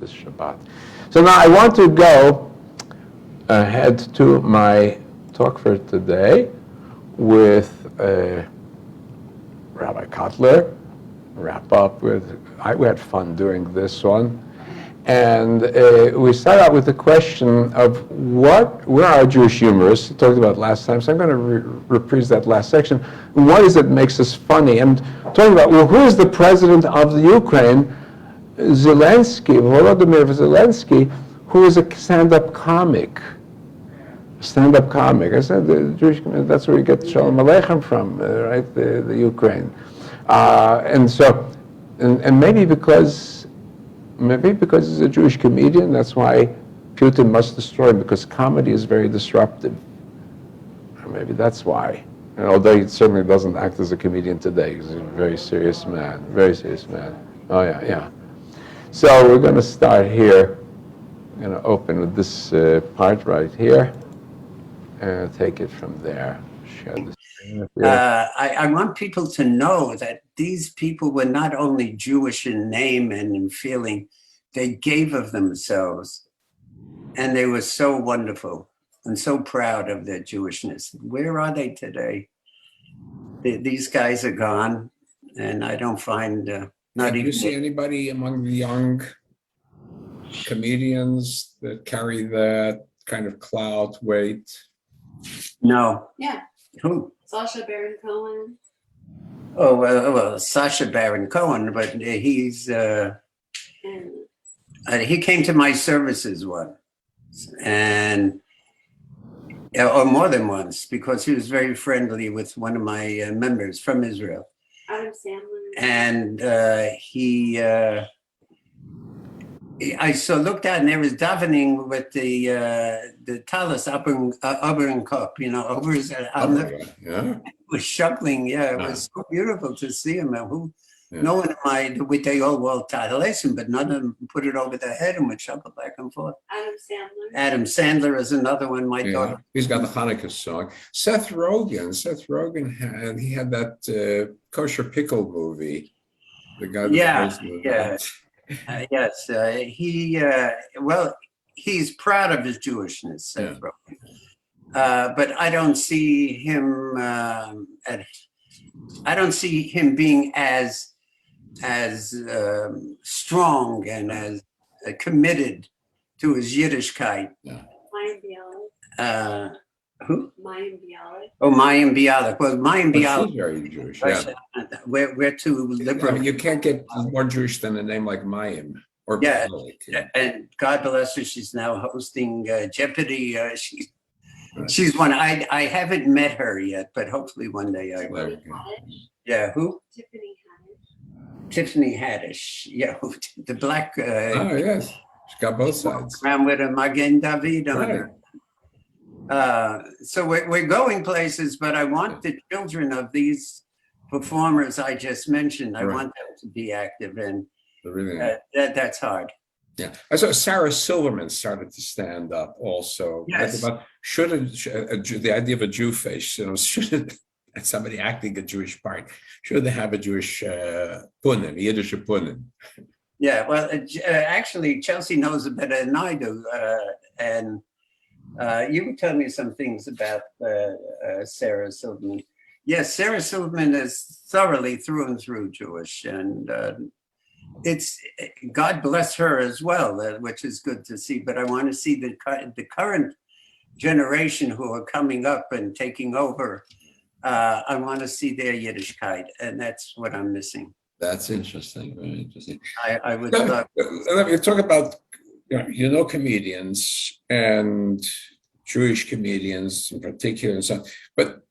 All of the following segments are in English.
this Shabbat. So now I want to go ahead to my talk for today with Rabbi Cutler. Wrap up with, we had fun doing this one. And we start out with the question of where are Jewish humorists? We talked about last time, so I'm going to reprise that last section. What is it that makes us funny? And talking about, well, who is the president of the Ukraine? Zelensky, Volodymyr Zelensky, who is a stand-up comic. I said the Jewish community, that's where you get Shalom Aleichem from, right? The Ukraine. And so, and maybe because he's a Jewish comedian, that's why Putin must destroy him, because comedy is very disruptive. Or maybe that's why. And although he certainly doesn't act as a comedian today, he's a very serious man, Oh yeah. So we're going to start here. I'm going to open with this part right here and take it from there. Share this. I want people to know that these people were not only Jewish in name and in feeling, they gave of themselves, and they were so wonderful and so proud of their Jewishness. Where are they today? These guys are gone, and I don't find not even. Do you see anybody among the young comedians that carry that kind of clout, weight? No. Yeah. Who? Sacha Baron Cohen. Oh, well, Sacha Baron Cohen, but he's, he came to my services once, and, or more than once, because he was very friendly with one of my members from Israel. Adam Sandler. And I looked out, and there was davening with the talus upper and cup, over his Yeah. was shuckling. Yeah, it was so beautiful to see him. No one mind with the old world talison, but none of them put it over their head and would shuckle back and forth. Adam Sandler is another one. My daughter. He's got the Hanukkah song. Seth Rogen had that kosher pickle movie. The guy that yes, he's proud of his Jewishness, Seth Rogen. But I don't see him. I don't see him being as strong and as committed to his Yiddishkeit. Mayim Bialik. Who? Mayim Bialik. Oh, Mayim Bialik. Well, Mayim Bialik. She's very Jewish. We're too liberal. I mean, you can't get more Jewish than a name like Mayim or Bialik. And God bless her. She's now hosting Jeopardy. She's one. I haven't met her yet, but hopefully one day I will. Yeah, who? Tiffany Haddish. Yeah, the black. Oh yes, she's got both sides. Around with a Magen David on her. So we're going places, but I want the children of these performers I just mentioned. I want them to be active, and that's hard. Yeah, I saw Sarah Silverman started to stand up also. Yes. About the idea of a Jew face, should somebody acting a Jewish part, should they have a Jewish punim, a Yiddish punim? Yeah, well, actually, Chelsea knows it better than I do, and you can tell me some things about Sarah Silverman. Yes, Sarah Silverman is thoroughly through and through Jewish, and it's God bless her as well, which is good to see. But I want to see the current generation who are coming up and taking over. I want to see their Yiddishkeit, and that's what I'm missing. That's interesting. Very interesting. I would love. Let me talk about comedians and Jewish comedians in particular, and so on. But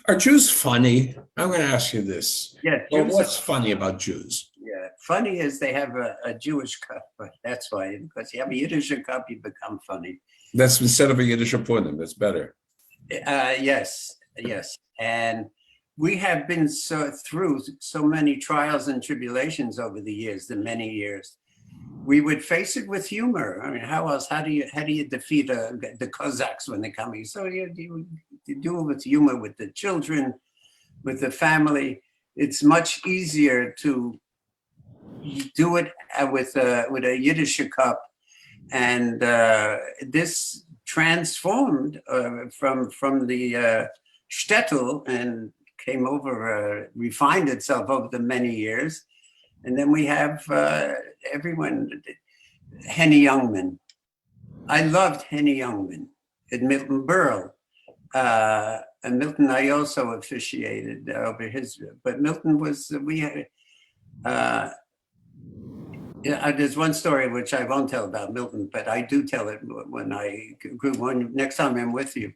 are Jews funny? I'm going to ask you this. Yeah. Well, what's funny about Jews? Yeah, funny is they have a Jewish cup, but that's why, because you have a Yiddish cup, you become funny. That's instead of a Yiddish punim. That's better. Yes. And we have been through so many trials and tribulations over the years, the many years. We would face it with humor. I mean, how else? How do you defeat the Cossacks when they're coming? So you do it with humor, with the children, with the family. It's much easier to do it with a Yiddish cup, and this transformed from the shtetl and came over, refined itself over the many years, and then we have everyone. Henny Youngman. I loved Henny Youngman. And Milton Berle. And Milton, I also officiated over his, but Milton was, we had, there's one story which I won't tell about Milton, but I do tell it when I grew one, next time I'm with you.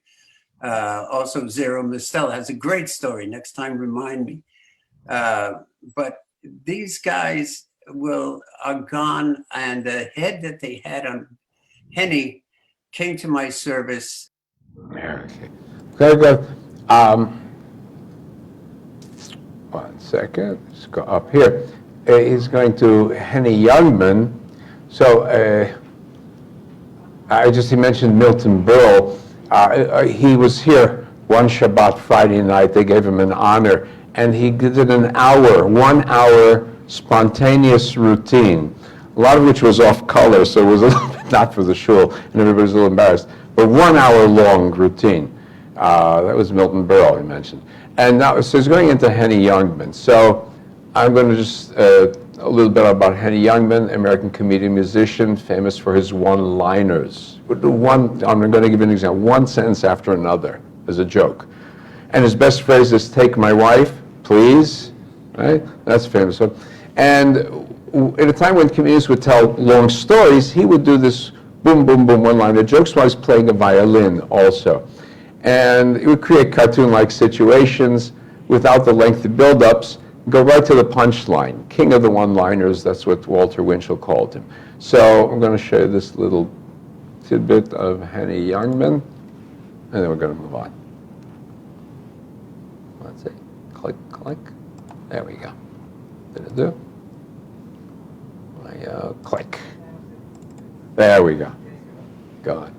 Also, Zero Mistel has a great story. Next time, remind me. But these guys are gone, and the head that they had on Henny came to my service. Okay. Very good. One second. Let's go up here. He's going to Henny Youngman. So he mentioned Milton Berle. He was here one Shabbat Friday night. They gave him an honor, and he did an 1 hour spontaneous routine, a lot of which was off color, so it was a little bit not for the shul, and everybody's a little embarrassed. But 1 hour long routine. That was Milton Berle, he mentioned. And now, so he's going into Henny Youngman. So I'm going to just, a little bit about Henny Youngman, American comedian, musician, famous for his one-liners. I'm going to give you an example, one sentence after another as a joke. And his best phrase is, "Take my wife, please." Right? That's famous. And at a time when comedians would tell long stories, he would do this boom, boom, boom, one-liner jokes while he's playing a violin also. And he would create cartoon-like situations without the lengthy build-ups, go right to the punchline. King of the one-liners, that's what Walter Winchell called him. So I'm going to show you this little tidbit of Henny Youngman, and then we're going to move on. Let's see. Click, click. There we go. Did it do? Click. There we go. Go on.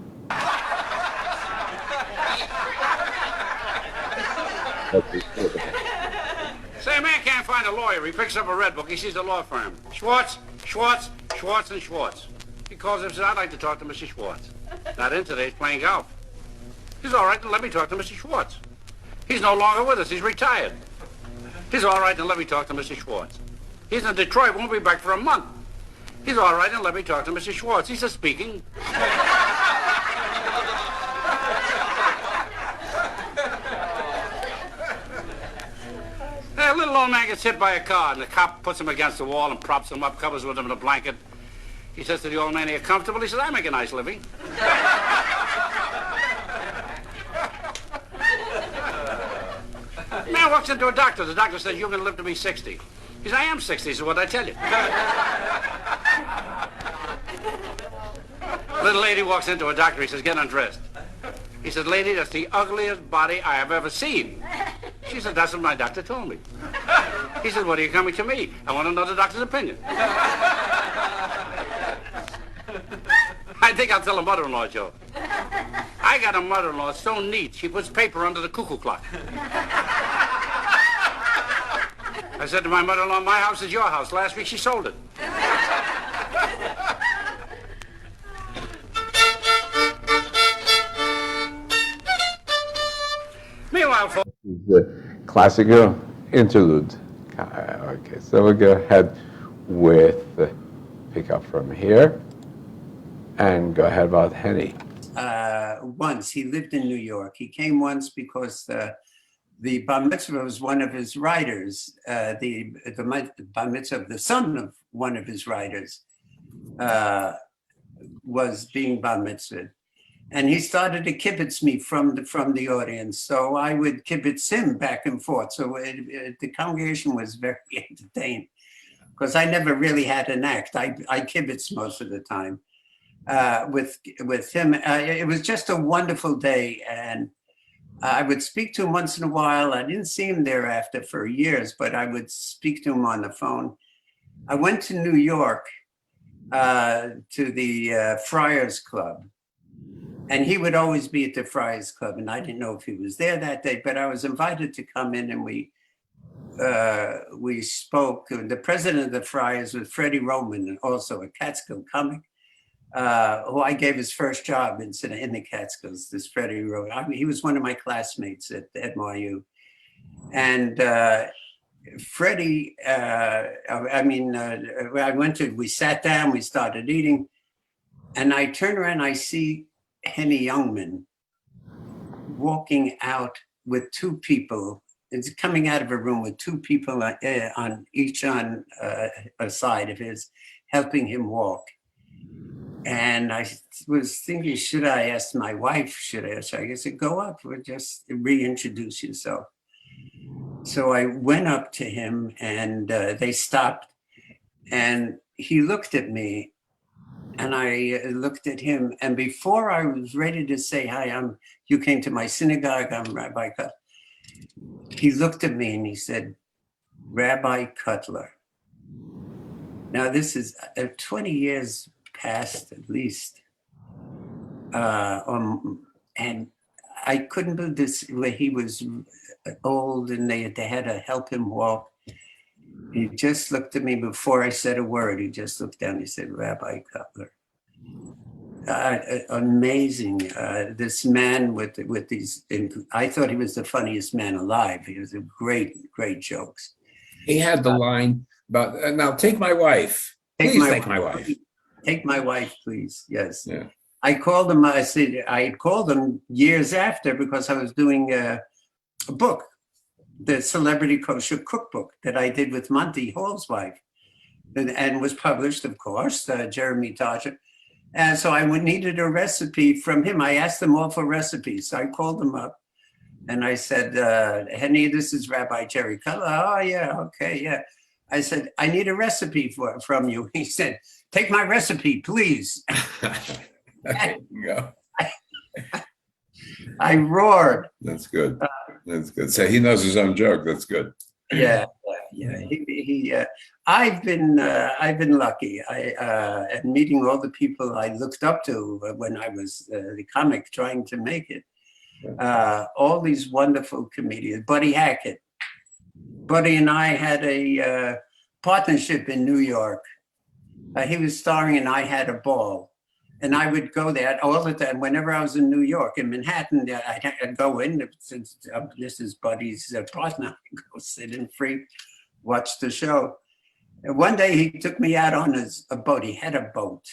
Say, a man can't find a lawyer. He picks up a red book. He sees a law firm. Schwartz, Schwartz, Schwartz, and Schwartz. He calls him and says, "I'd like to talk to Mr. Schwartz." Not in today. He's playing golf. He's all right, then let me talk to Mr. Schwartz. He's no longer with us. He's retired. He's all right, then let me talk to Mr. Schwartz. He's in Detroit. Won't be back for a month. He's all right, then let me talk to Mr. Schwartz. He says, "Speaking." A little old man gets hit by a car, and the cop puts him against the wall and props him up, covers with him in a blanket. He says to the old man, "Are you comfortable?" He says, "I make a nice living." Man walks into a doctor. The doctor says, "You're going to live to be 60. He says, "I am 60. He says, "What'd I tell you?" Little lady walks into a doctor. He says, "Get undressed." He said, "Lady, that's the ugliest body I have ever seen." She said, "That's what my doctor told me." He said, "What are you coming to me? I want to know the doctor's opinion." I think I'll tell a mother-in-law joke. I got a mother-in-law so neat, she puts paper under the cuckoo clock. I said to my mother-in-law, "My house is your house." Last week she sold it. Meanwhile, folks. The classical interlude. Okay, so we'll go ahead with pick up from here and go ahead about Henny. Once he lived in New York. He came once because the bar mitzvah was one of his writers. The bar mitzvah of the son of one of his writers was being bar mitzvah. And he started to kibitz me from the audience. So I would kibitz him back and forth. So the congregation was very entertained because I never really had an act. I kibitzed most of the time with him. It was just a wonderful day. And I would speak to him once in a while. I didn't see him thereafter for years, but I would speak to him on the phone. I went to New York to the Friars Club. And he would always be at the Friars Club, and I didn't know if he was there that day, but I was invited to come in, and we we spoke. The president of the Friars was Freddie Roman, and also a Catskill comic, who I gave his first job in the Catskills. This Freddie Roman. I mean, he was one of my classmates at NYU, and Freddie. We sat down, we started eating, and I turn around, I see Henny Youngman walking out with two people. It's coming out of a room with two people on a side of his, helping him walk. And I was thinking, should I ask my wife? Should I ask her? I said, go up, or just reintroduce yourself. So I went up to him, and they stopped, and he looked at me, and I looked at him. And before I was ready to say, hi, you came to my synagogue, I'm Rabbi Cutler. He looked at me and he said, Rabbi Cutler. Now this is 20 years past at least. And I couldn't believe this, where he was old and they had to help him walk. He just looked at me before I said a word. He just looked down, he said, Rabbi Cutler. Amazing. This man with these, I thought he was the funniest man alive. He was a great jokes. He had the line about, now take my wife. Please take my wife. Take my wife, please. Yes. Yeah. I called him, I had called him years after because I was doing a book, the Celebrity Kosher Cookbook that I did with Monty Hall's wife, and was published, of course, Jeremy Cutler. And so I needed a recipe from him. I asked them all for recipes. So I called them up and I said, Henny, this is Rabbi Jerry Cutler. Oh, yeah, okay, yeah. I said, I need a recipe from you. He said, take my recipe, please. There you go. I roared. That's good. That's good. So he knows his own joke. That's good. Yeah. I've been lucky. At meeting all the people I looked up to when I was the comic trying to make it. All these wonderful comedians. Buddy Hackett. Buddy and I had a partnership in New York. He was starring and I Had a Ball. And I would go there all the time. Whenever I was in New York, in Manhattan, I'd go in, since this is Buddy's partner, I'd go sit in free, watch the show. And one day he took me out on a boat. He had a boat.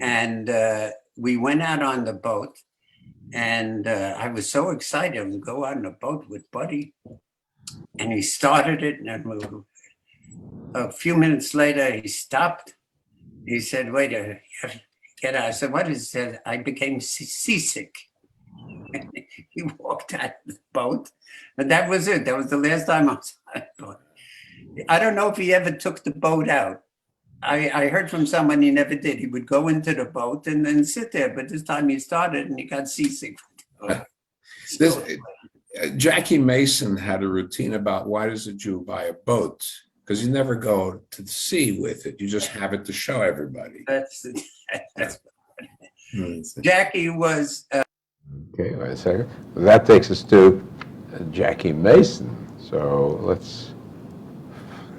And we went out on the boat. And I was so excited to go out on a boat with Buddy. And he started it. And a few minutes later, he stopped. He said, wait, get out. I said, what is that? I became seasick. He walked out of the boat. And that was it. That was the last time I was on the boat. I don't know if he ever took the boat out. I heard from someone he never did. He would go into the boat and then sit there. But this time he started and he got seasick. Jackie Mason had a routine about why does a Jew buy a boat? Because you never go to the sea with it. You just have it to show everybody. That's Jackie was... Okay, wait a second. That takes us to Jackie Mason. So let's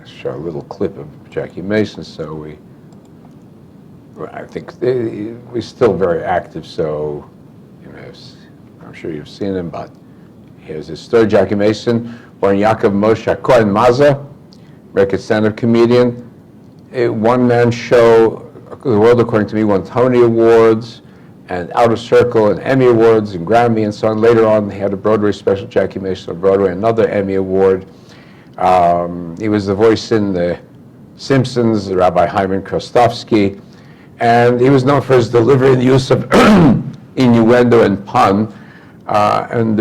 show a little clip of Jackie Mason. So I think we're still very active. So, I'm sure you've seen him, but here's his story. Jackie Mason, born Yaakov Moshe Cohen Maza, American stand-up comedian. A one-man show, The World According to Me, won Tony Awards and Outer Circle and Emmy Awards and Grammy and so on. Later on, he had a Broadway special, Jackie Mason on Broadway, another Emmy Award. He was the voice in The Simpsons, Rabbi Hyman Krostofsky, and he was known for his delivery and use of innuendo and pun, and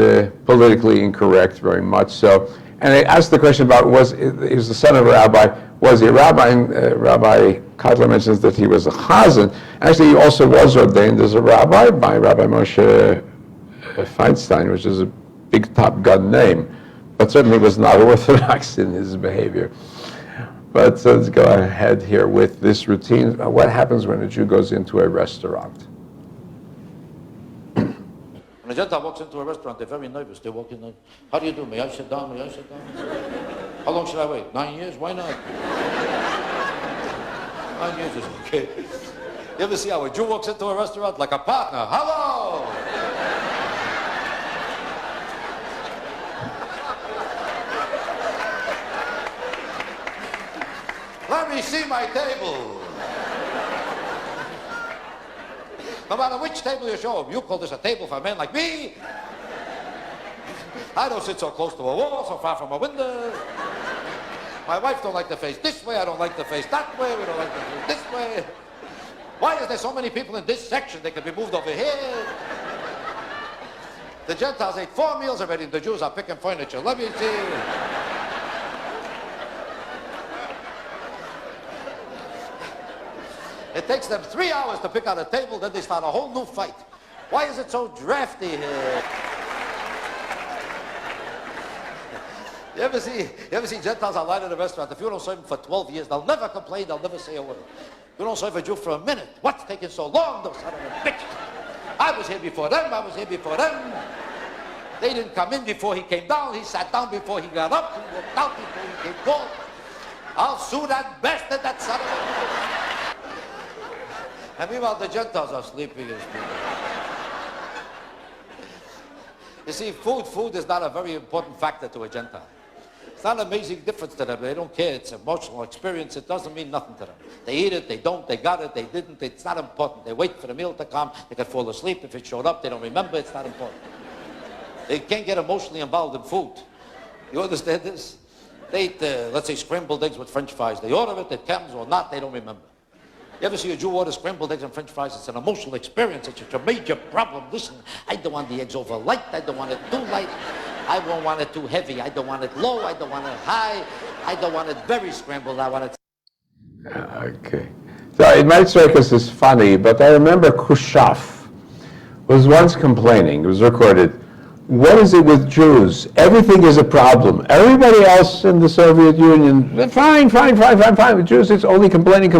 politically incorrect very much so. And I asked the question about, he was the son of a rabbi, was he a rabbi? And Rabbi Cutler mentions that he was a chazan. Actually, he also was ordained as a rabbi by Rabbi Moshe Feinstein, which is a big Top Gun name, but certainly was not orthodox in his behavior. But let's go ahead here with this routine. What happens when a Jew goes into a restaurant? When a Gentile walks into a restaurant, they're very nervous. They walk in there, how do you do? May I sit down? May I sit down? How long should I wait? 9 years? Why not? 9 years is okay. You ever see how a Jew walks into a restaurant like a partner? Hello! Let me see my table. No matter which table you show him, you call this a table for a man like me? I don't sit so close to a wall, so far from a window. My wife don't like the face this way, I don't like the face that way, we don't like the face this way. Why is there so many people in this section? They could be moved over here. The Gentiles ate 4 meals already, the Jews are picking furniture. Let me see. It takes them 3 hours to pick out a table, then they start a whole new fight. Why is it so drafty here? You ever see Gentiles online in a restaurant? If you don't serve them for 12 years, they'll never complain, they'll never say a word. You don't serve a Jew for a minute. What's taking so long, those son of a bitch? I was here before them, I was here before them. They didn't come in before he came down, he sat down before he got up, he walked out before he came forward. I'll sue that bastard, that son of a bitch. And meanwhile, the Gentiles are sleeping as people. You see, food is not a very important factor to a Gentile. It's not an amazing difference to them. They don't care. It's emotional experience. It doesn't mean nothing to them. They eat it, they don't, they got it, they didn't. It's not important. They wait for the meal to come. They can fall asleep. If it showed up, they don't remember. It's not important. They can't get emotionally involved in food. You understand this? They eat, let's say, scrambled eggs with French fries. They order it, it comes or not, they don't remember. You ever see a Jew order scrambled eggs and French fries? It's an emotional experience. It's a major problem. Listen, I don't want the eggs over light. I don't want it too light. I don't want it too heavy. I don't want it low. I don't want it high. I don't want it very scrambled. I want it... Okay. So it might strike us as funny, but I remember Khrushchev was once complaining, it was recorded, what is it with Jews? Everything is a problem. Everybody else in the Soviet Union, fine. With Jews, it's only complaining.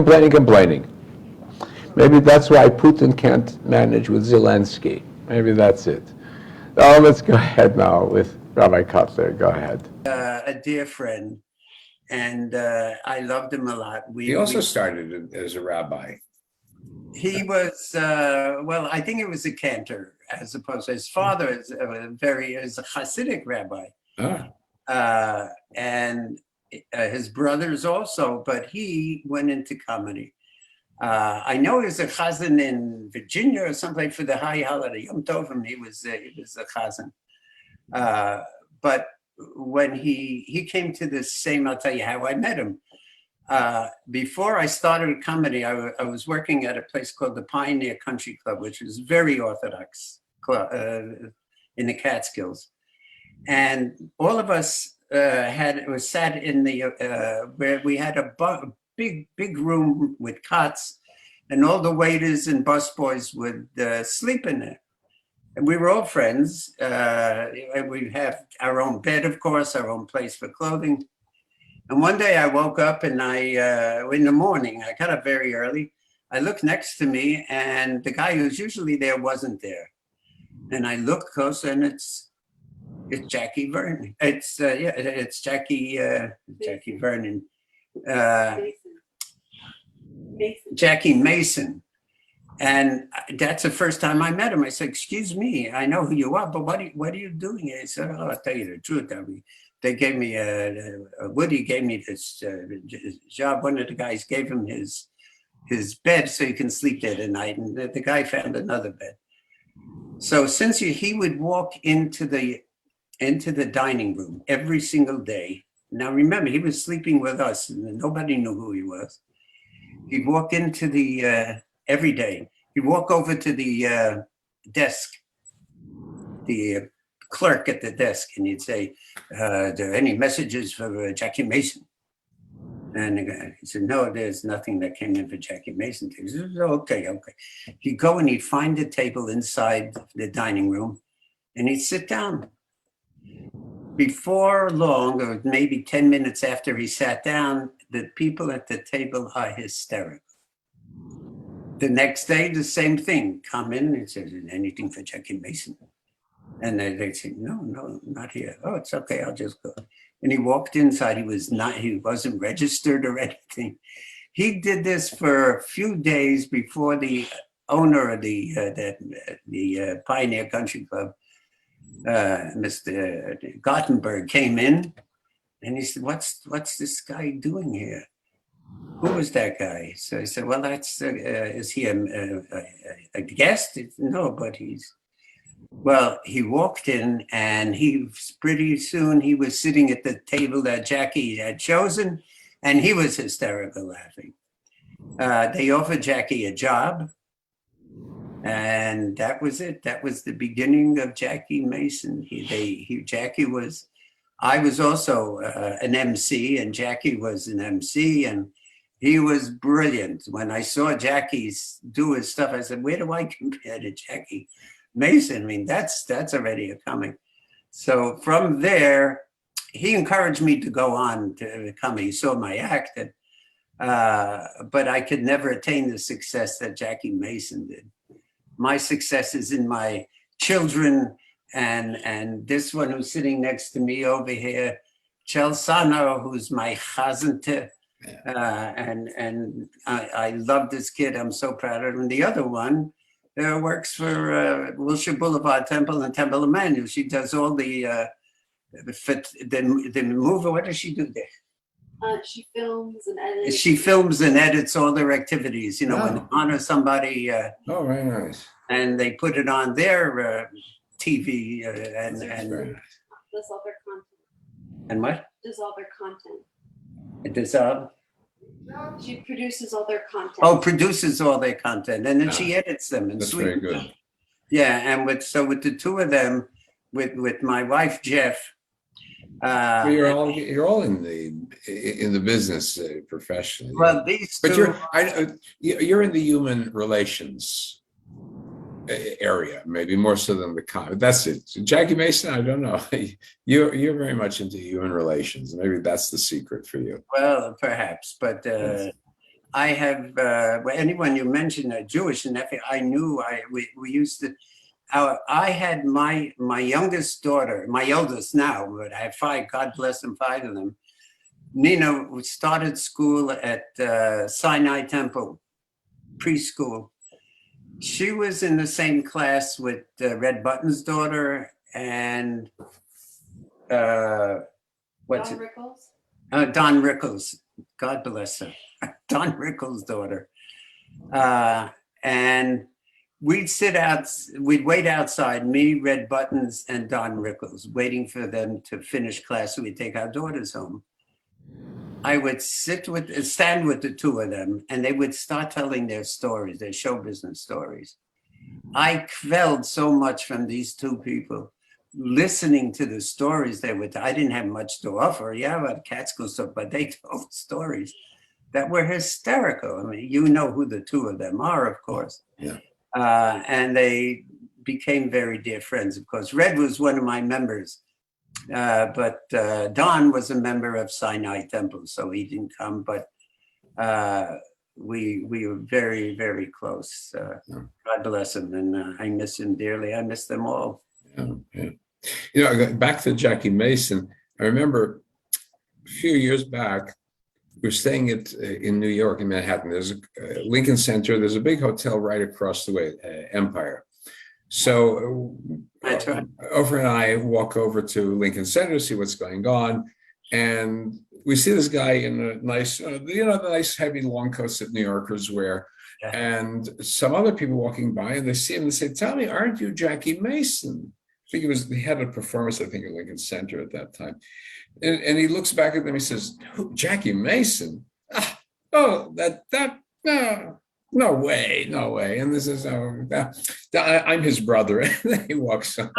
Maybe that's why Putin can't manage with Zelensky. Maybe that's it. Oh, let's go ahead now with Rabbi Cutler. Go ahead. A dear friend, and I loved him a lot. He also started as a rabbi. He was, well, I think it was a cantor, as opposed to his father is a Hasidic rabbi. And his brothers also, but he went into comedy. I know he was a chazan in Virginia or someplace for the high holiday, Yom Tovim, he was a chazan. But when he came to the same, I'll tell you how I met him. Before I started comedy, I was working at a place called the Pioneer Country Club, which was very orthodox club in the Catskills. And all of us sat in the, where we had a big room with cots, and all the waiters and busboys would sleep in there. And we were all friends. We'd have our own bed, of course, our own place for clothing. And one day I woke up and in the morning, I got up very early. I looked next to me and the guy who's usually there wasn't there. And I looked closer and it's Jackie Vernon. It's Jackie Vernon. Jackie Mason. And that's the first time I met him. I said, excuse me, I know who you are, but what are you doing here? He said, oh, I'll tell you the truth. They gave me, Woody gave me this job. One of the guys gave him his bed so he can sleep there at night. And the guy found another bed. So since he would walk into the dining room every single day. Now remember, he was sleeping with us and nobody knew who he was. He'd walk into the, every day. He'd walk over to the desk, the clerk at the desk, and he'd say, are there any messages for Jackie Mason? And the guy, he said, no, there's nothing that came in for Jackie Mason. He said, okay. He'd go and he'd find a table inside the dining room and he'd sit down. Before long, or maybe 10 minutes after he sat down, the people at the table are hysterical. The next day, the same thing. Come in and says, anything for Jackie Mason? And they said, no, not here. Oh, it's okay, I'll just go. And he walked inside. He wasn't registered or anything. He did this for a few days before the owner of the Pioneer Country Club, Mr. Gottenberg, came in, and he said, "What's this guy doing here? Who is that guy?" So I said, "Well, that's is he a guest?" No, but he's. Well, he walked in, and pretty soon he was sitting at the table that Jackie had chosen, and he was hysterical laughing. They offered Jackie a job, and that was it. That was the beginning of Jackie Mason. I was also an MC, and Jackie was an MC, and he was brilliant. When I saw Jackie do his stuff, I said, "Where do I compare to Jackie Mason? I mean, that's already a coming." So from there, he encouraged me to go on to become. He saw my act, but I could never attain the success that Jackie Mason did. My success is in my children, and this one who's sitting next to me over here, Chelsano, who's my chazante, and I love this kid. I'm so proud of him. And the other one works for Wilshire Boulevard Temple and Temple Emmanuel. She does all the movie. What does she do there? She films and edits. She films and edits all their activities. You know, when they honor somebody. Oh, very nice. And they put it on their TV and Does all their content. and what? Does all their content. It does She produces all their content. Oh, produces all their content, and then she edits them. And That's very good. Yeah, and with the two of them, with my wife Jeff. Well, you're all in the business professionally. Well, these but two. you're in the human relations area, maybe more so than the comic. That's it. Jackie Mason, I don't know. You're very much into human relations. Maybe that's the secret for you. Well, perhaps, but Yes. I have anyone you mentioned Jewish and I knew we used to. I had my youngest daughter, my eldest now, but I have five. God bless them, five of them. Nina started school at Sinai Temple preschool. She was in the same class with Red Button's daughter and what's Don it? Rickles? Don Rickles. God bless her. Don Rickles' daughter. And we'd wait outside, me, Red Buttons, and Don Rickles, waiting for them to finish class so we'd take our daughters home. I would stand with the two of them, and they would start telling their stories, their show business stories. I quelled so much from these two people, listening to the stories they would. I didn't have much to offer. Yeah, about Catskill stuff, but they told stories that were hysterical. I mean, you know who the two of them are, of course. Yeah. And they became very dear friends. Of course, Red was one of my members. But Don was a member of Sinai Temple, so he didn't come. But we were very, very close. God bless him, and I miss him dearly. I miss them all. Yeah. You know, back to Jackie Mason. I remember a few years back, we were staying in New York, in Manhattan. There's a Lincoln Center. There's a big hotel right across the way, Empire. So Ofer and I walk over to Lincoln Center, see what's going on, and we see this guy in a nice, the nice heavy long coats that New Yorkers wear, and some other people walking by, and they see him and say, "Tell me, aren't you Jackie Mason?" I think he had a performance, I think, at Lincoln Center at that time, and he looks back at them. He says, "Jackie Mason? No way. And this is, I'm his brother." And then he walks on.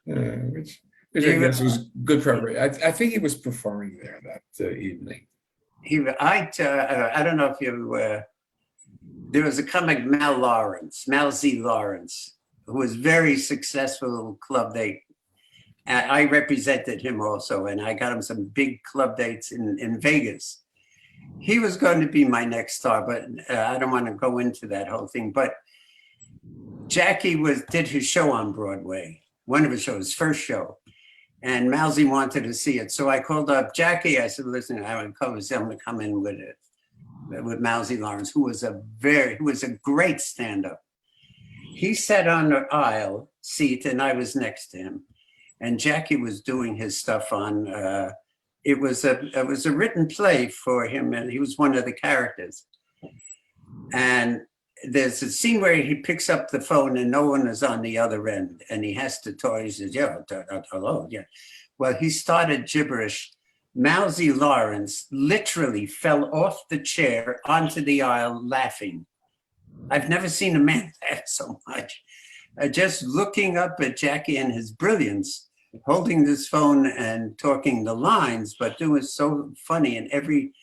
Which I guess was good preparation. I think he was performing there that evening. I don't know if you, there was a comic, Mal Z. Lawrence, who was very successful club date. I represented him also, and I got him some big club dates in Vegas. He was going to be my next star, but I don't want to go into that whole thing. But Jackie did his show on Broadway, one of his shows, first show, and Mousy wanted to see it. So I called up Jackie. I said, "Listen, I'm going to come in with it with Mousy Lawrence, who was a great stand-up." He sat on the aisle seat, and I was next to him, and Jackie was doing his stuff on. It was a written play for him, and he was one of the characters. And there's a scene where he picks up the phone and no one is on the other end, and he has to talk. He says, "Yeah, hello, yeah." Well, he started gibberish. Mousy Lawrence literally fell off the chair onto the aisle laughing. I've never seen a man laugh so much. Just looking up at Jackie and his brilliance, holding this phone and talking the lines, but it was so funny, and every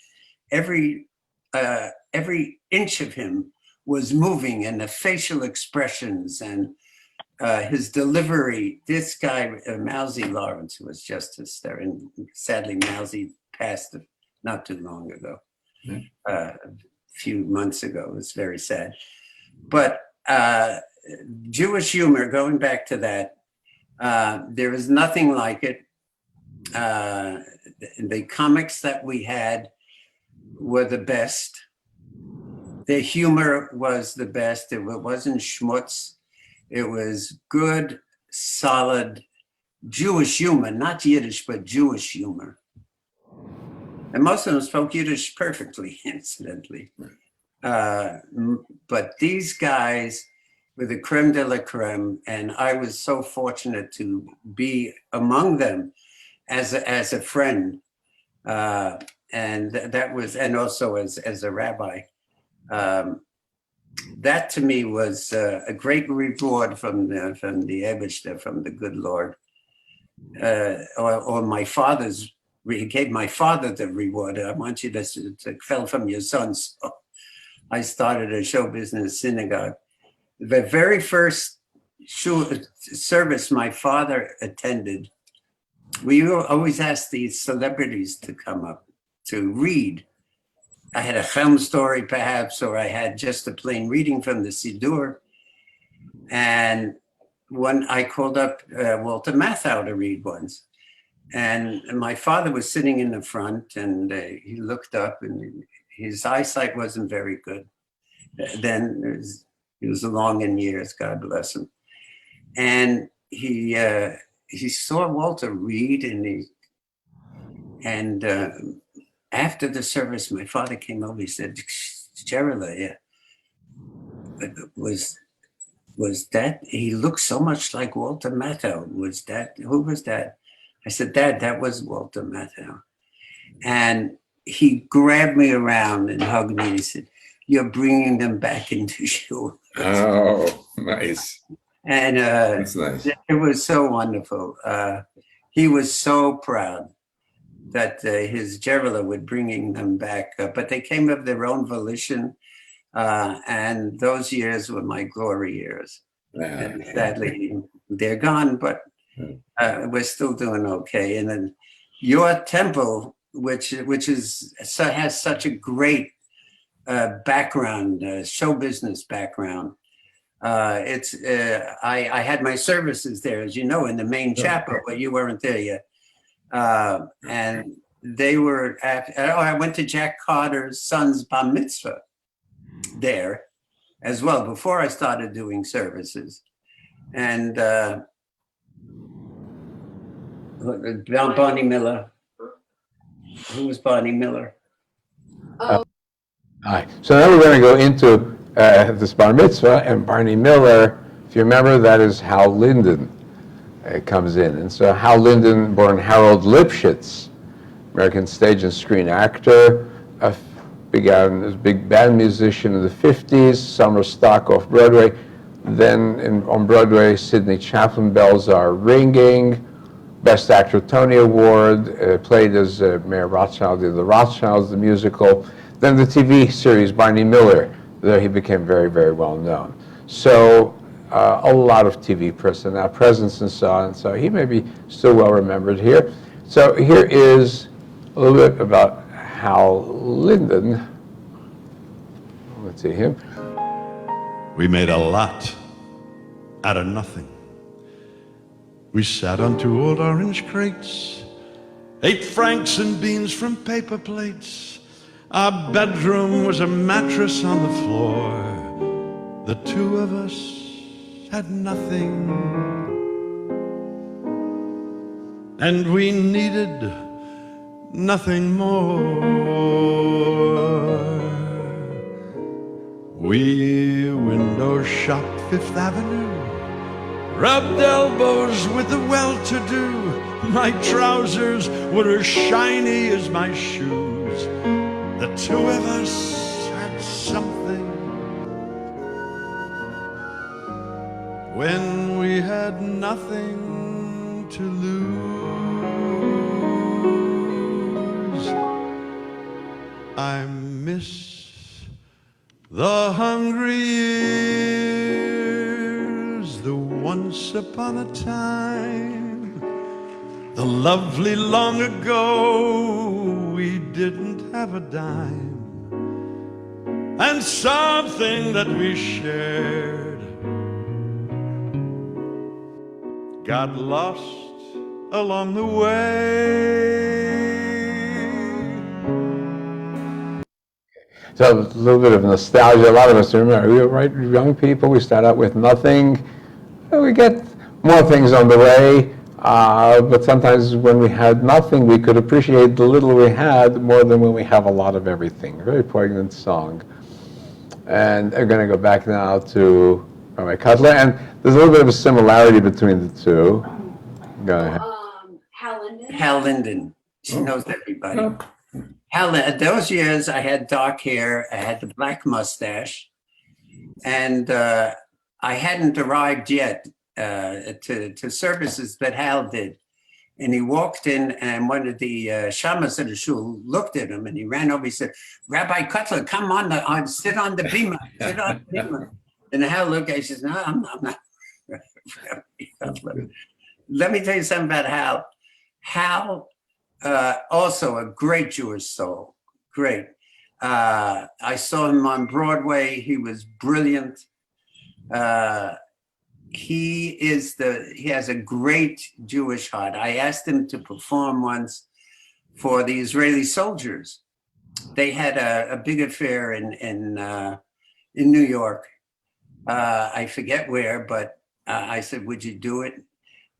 inch of him was moving, and the facial expressions and his delivery. This guy, Mousy Lawrence, was just hysterical. And sadly, Mousy passed not too long ago, a few months ago. It was very sad. But Jewish humor, going back to that, there is nothing like it. The comics that we had were the best. The humor was the best. It wasn't schmutz. It was good, solid Jewish humor, not Yiddish, but Jewish humor. And most of them spoke Yiddish perfectly, incidentally. But these guys were the creme de la creme, and I was so fortunate to be among them as a friend, and that was, and also as a rabbi. That to me was a great reward from the Eibishter, from the good Lord, or my father's. He gave my father the reward. I want you to fell from your son. So I started a show business synagogue. The very first service my father attended, we always asked these celebrities to come up to read. I had a Chelm story perhaps, or I had just a plain reading from the Siddur. And I called up Walter Matthau to read once. And my father was sitting in the front, and he looked up, and his eyesight wasn't very good. Then he was long in years, God bless him. And he saw Walter read, and after the service, my father came over. He said, "Jerry, was that? He looked so much like Walter Matthau. Who was that?" I said, "Dad, that was Walter Matthau." And he grabbed me around and hugged me. And he said, "You're bringing them back into shul." Oh, nice. And That's nice. It was so wonderful. He was so proud that his Jerila would bringing them back. But they came of their own volition. And those years were my glory years. And sadly, they're gone, but we're still doing okay. And then your temple, which has such a great background, show business background. I had my services there, as you know, in the main chapel, but you weren't there yet. And they were I went to Jack Carter's son's bar mitzvah there as well before I started doing services. And Bonnie Miller. Who was Bonnie Miller? Oh, All right. So now we're going to go into this bar mitzvah, and Barney Miller, if you remember, that is Hal Linden comes in. And so Hal Linden, born Harold Lipschitz, American stage and screen actor, began as a big band musician in the 50s, summer stock off Broadway. Then on Broadway, Sidney Chaplin bells are ringing. Best Actor Tony Award, played as Mayor Rothschild in The Rothschilds, the musical. Then the TV series Barney Miller, there he became very, very well known. So a lot of TV presence and so on. So he may be still well remembered here. So here is a little bit about Hal Linden. Let's see him. We made a lot out of nothing. We sat on 2 old orange crates, ate franks and beans from paper plates. Our bedroom was a mattress on the floor. The 2 of us had nothing, and we needed nothing more. We window shopped Fifth Avenue, rubbed elbows with the well-to-do. My trousers were as shiny as my shoes. The 2 of us had something when we had nothing to lose. I miss the hungry years, the once upon a time, the lovely long ago we didn't have a dime, and something that we shared got lost along the way. So a little bit of nostalgia. A lot of us remember, we were right, young people, we start out with nothing. We get more things on the way, but sometimes when we had nothing, we could appreciate the little we had more than when we have a lot of everything. A very poignant song. And I'm going to go back now to Rabbi Cutler, and there's a little bit of a similarity between the two. Go ahead. Hal Linden. Hal Linden. She knows everybody. Hal, those years I had dark hair, I had the black mustache, and I hadn't arrived yet to services, but Hal did. And he walked in, and one of the shamas of the shul looked at him, and he ran over. He said, "Rabbi Cutler, come on, sit on the bima, sit on the bima." And Hal looked at him, he says, "No, I'm not Rabbi Cutler." Let me tell you something about Hal. Hal, also a great Jewish soul, great. I saw him on Broadway. He was brilliant. He has a great Jewish heart. I asked him to perform once for the Israeli soldiers. They had a big affair in New York. I forget where, but I said, "Would you do it?"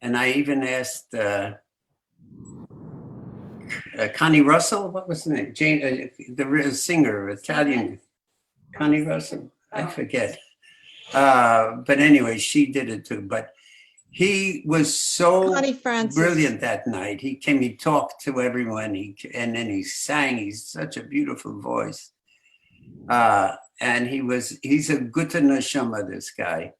And I even asked Connie Russell, what was her name? Jane, the singer, Italian, Connie Russell, I forget. But anyway, she did it too. But he was so brilliant that night. He came, he talked to everyone, and then he sang. He's such a beautiful voice. And he's a good neshama, this guy.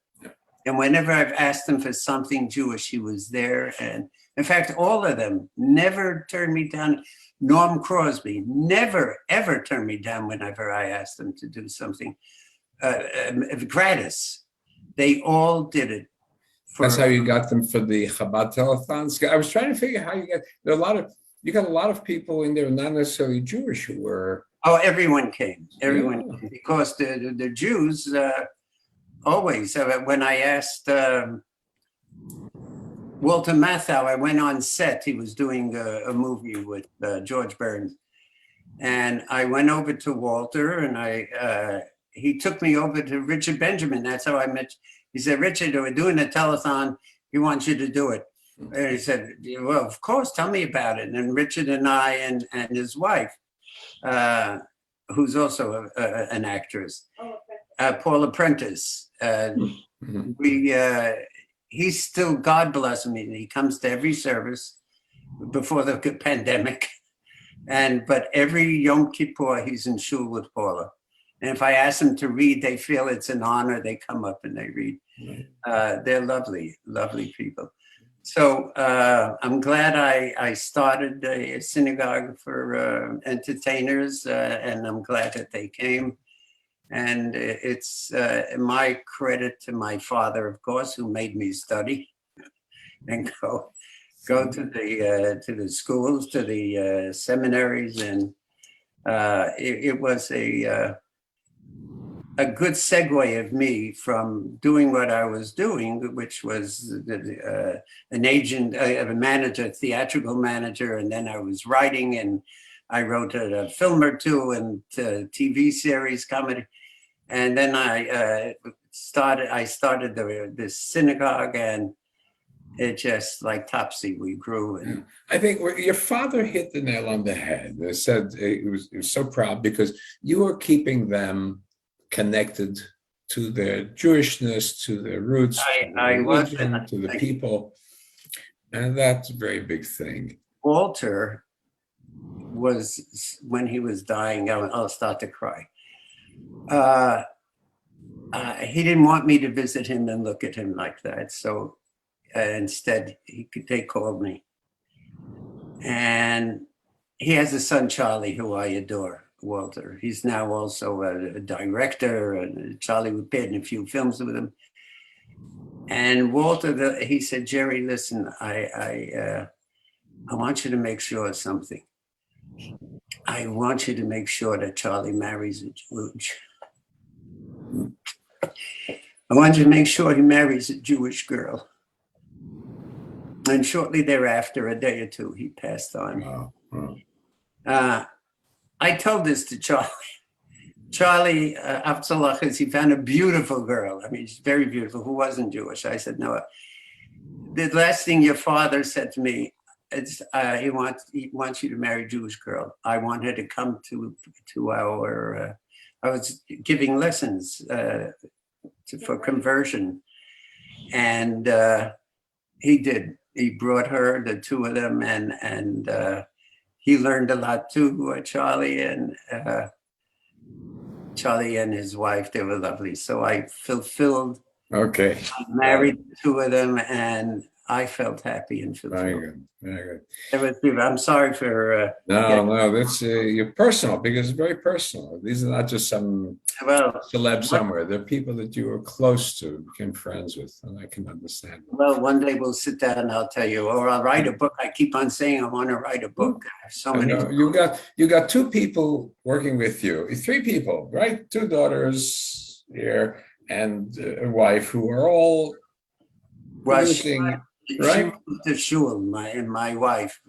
And whenever I've asked him for something Jewish, he was there. And in fact, all of them never turned me down. Norm Crosby never, ever turned me down whenever I asked them to do something gratis. They all did it. That's how you got them for the Chabad telethons. I was trying to figure how you got a lot of people in there, not necessarily Jewish, who were. Oh, everyone came. Everyone came, because the Jews always. When I asked Walter Matthau, I went on set. He was doing a movie with George Burns, and I went over to Walter, and he took me over to Richard Benjamin. That's how I met. He said, "Richard, we're doing a telethon. He wants you to do it." And he said, "Well, of course, tell me about it." And Richard and I and his wife, who's also an actress, Paula Prentice. He's still, God bless him, he comes to every service before the pandemic. But every Yom Kippur, he's in shul with Paula. And if I ask them to read, they feel it's an honor. They come up and they read. They're lovely, lovely people. So I'm glad I started a synagogue for entertainers, and I'm glad that they came. And it's my credit to my father, of course, who made me study and go to the schools, to the seminaries, and it was a good segue of me from doing what I was doing, which was an agent, a manager, theatrical manager, and then I was writing, and I wrote a film or two and TV series, comedy, and then I started this synagogue, and it just like Topsy, we grew. And I think your father hit the nail on the head. He said he was so proud because you were keeping them connected to their Jewishness, to their roots, I was, to the people. And that's a very big thing. Walter was, when he was dying, I'll start to cry. He didn't want me to visit him and look at him like that. So instead, they called me. And he has a son, Charlie, who I adore, Walter. He's now also a director, and Charlie appeared in a few films with him. And Walter, he said, Jerry, listen, I want you to make sure of something. I want you to make sure that Charlie marries a Jewish. I want you to make sure he marries a Jewish girl. And shortly thereafter, a day or two, he passed on. Wow. Wow. I told this to Charlie. Charlie, Avtzalach, he found a beautiful girl. I mean, she's very beautiful, who wasn't Jewish. I said, no, the last thing your father said to me, is he wants you to marry a Jewish girl. I want her to come to our, I was giving lessons for conversion. And he did. He brought her, the two of them, and he learned a lot too, Charlie and his wife. They were lovely. So I fulfilled. Okay. Married the two of them, and I felt happy and fulfilled. Very good. Very good. It was beautiful. I'm sorry for. No, that's you're personal, because it's very personal. These are not just some celeb somewhere. They're people that you were close to, became friends with, and I can understand. Well, one day we'll sit down and I'll tell you, or I'll write a book. I keep on saying I want to write a book. I have so many. You got two people working with you, three people, right? Two daughters here and a wife who are all producing. Right. The shul, my wife,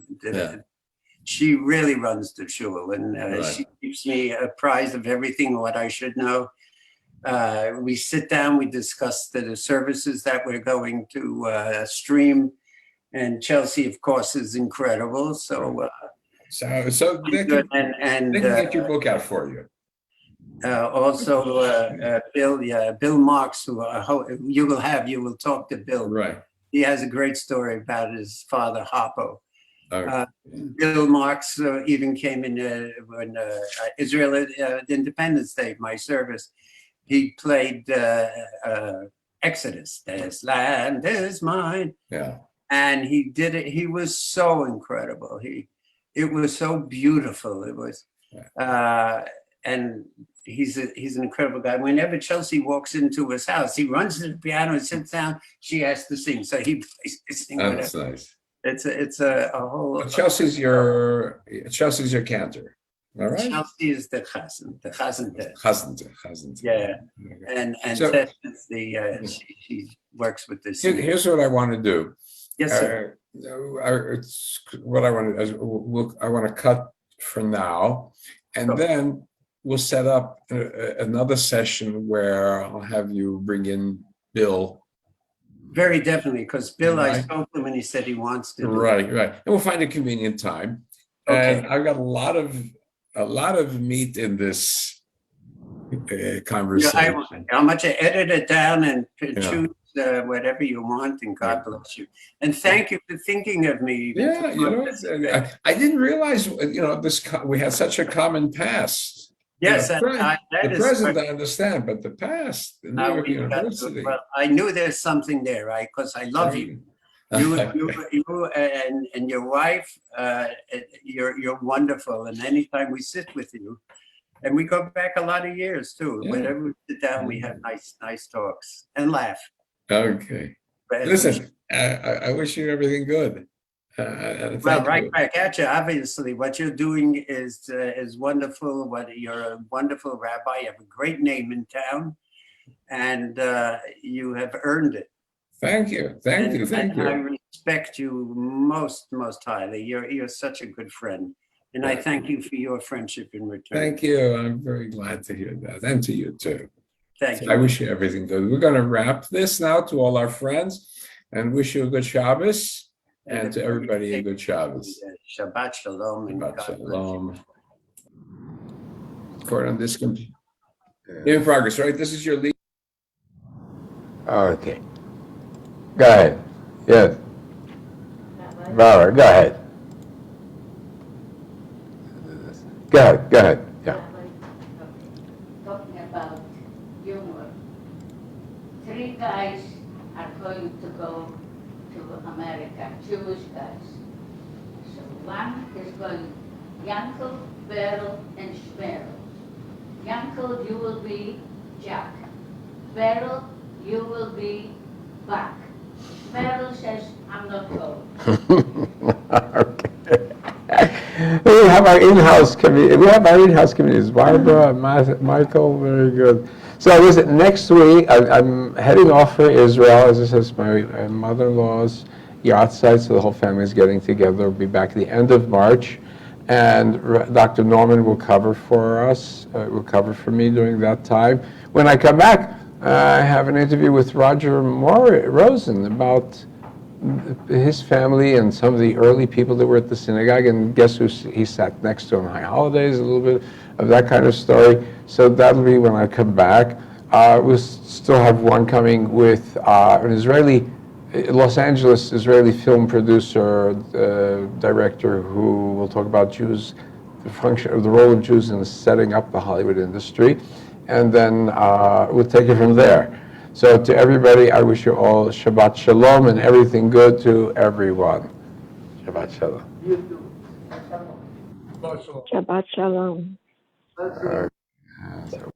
she really runs the shul, and she keeps me apprised of everything what I should know. We sit down, we discuss the services that we're going to stream, and Chelsea, of course, is incredible. So they can get your book out for you. Also, Bill Marks, who you will talk to Bill. Right. He has a great story about his father, Hoppo. Okay. Bill Marks even came in when Israel Independence Day, my service. He played Exodus, "This land is mine." Yeah. And he did it. He was so incredible. It was so beautiful. It was, and he's an incredible guy. Whenever Chelsea walks into his house, he runs to the piano and sits down. She has to sing, so he plays this thing. That's nice. It's a whole. But Chelsea's your cantor, all right? Chelsea is the chazan, Chazan. Yeah, and So, Tess is the she works with this. Here's what I want to do. Yes, sir. It's what I want to. I want to cut for now, and then we'll set up another session where I'll have you bring in Bill. Very definitely, because Bill, I spoke to him and he said he wants to. Right. And we'll find a convenient time. Okay. And I've got a lot of meat in this conversation. How much I edit it down and choose whatever you want, and God bless you. And thank you for thinking of me. Yeah, I didn't realize, we had such a common past. Yes, the present I understand, but the past, the New York University. Well, I knew there's something there, right? Because I love you. You and your wife, you're wonderful. And anytime we sit with you, and we go back a lot of years too. Yeah. Whenever we sit down, we have nice talks and laugh. Okay. Listen, I wish you everything good. Well, Thank right you. back at you. Obviously, what you're doing is wonderful. You're a wonderful rabbi. You have a great name in town, and you have earned it. Thank you. Thank And you. Thank I you. respect you most highly. You're such a good friend, and I thank you for your friendship in return. Thank you. I'm very glad to hear that. And to you too. Thank I you. wish you everything good. We're going to wrap this now to all our friends and wish you a good Shabbos and to everybody a good Shabbos. Shabbat shalom and Shabbat God bless you. shalom. Record on this computer. In progress, right? This is your lead. Okay. Go ahead. Yes. Bauer, go ahead. Go ahead. Go ahead. Yeah. Talking about humor. 3 guys are going to go to America, Jewish guys. So one is going, Yankel, Beryl, and Schmerl. Yankel, you will be Jack. Beryl, you will be Buck. Schmerl says, I'm not going. Okay. We have our in-house committee. We have our in-house committees. Barbara, Michael, very good. So listen, next week I'm heading off for Israel. As I said, it's my mother-in-law's yahrzeit, so the whole family is getting together. We'll be back at the end of March, and Dr. Norman will cover for us. Will cover for me during that time. When I come back, I have an interview with Roger Rosen about his family and some of the early people that were at the synagogue, and guess who he sat next to on high holidays, a little bit of that kind of story. So that'll be when I come back. We'll still have one coming with an Israeli, Los Angeles Israeli film producer, director, who will talk about Jews, the role of Jews in setting up the Hollywood industry, and then we'll take it from there. So to everybody, I wish you all Shabbat Shalom and everything good to everyone. Shabbat Shalom. Shabbat Shalom. So